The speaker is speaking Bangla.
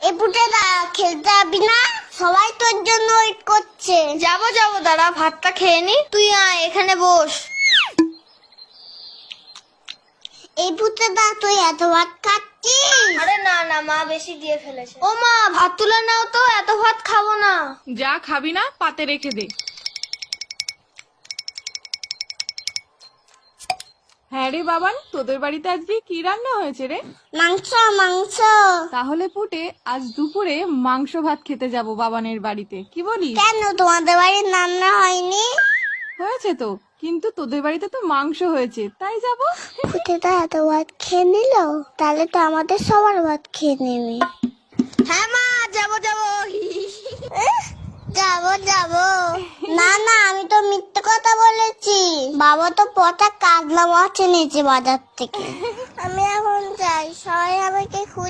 এই পুটেরা খেলতে যাবি না? সবাই তোর জন্য ওয়েট করছে। যাবো দাঁড়া, ভাতটা খেয়ে নি। তুই আয়, এখানে বস। এই পুটেরা তুই এত ভাত খাচ্ছিস? আরে না মা বেশি দিয়ে ফেলেছে। ও মা, ভাত তুলে নাও তো, এত ভাত খাবো না। যা খাবি না পাতে রেখে দে। হ্যাঁ রে বাবান, তোদের বাড়িতে আজকে কি রান্না হয়েছে রে? মাংস মাংস। তাহলে পুটে আজ দুপুরে মাংস ভাত খেতে যাব বাবানের বাড়িতে, কি বলিস? কেন তোমাদের বাড়ির রান্না হয়নি? হয়েছে তো, কিন্তু তোদের বাড়িতে তো মাংস হয়েছে, তাই যাব। পুটেরা এত ভাত খেয়ে নিল, তাহলে তো আমাদের সবার ভাত খেয়ে নেবে। হ্যাঁ মা, যাবো যাবো যাবো। না আমি তো মিথ্যে কথা বলেছি। বাবা তো পচা কাজলা মাছ এনেছে বাজার থেকে। আমি এখন যাই, সবাই আমাকে খুঁজে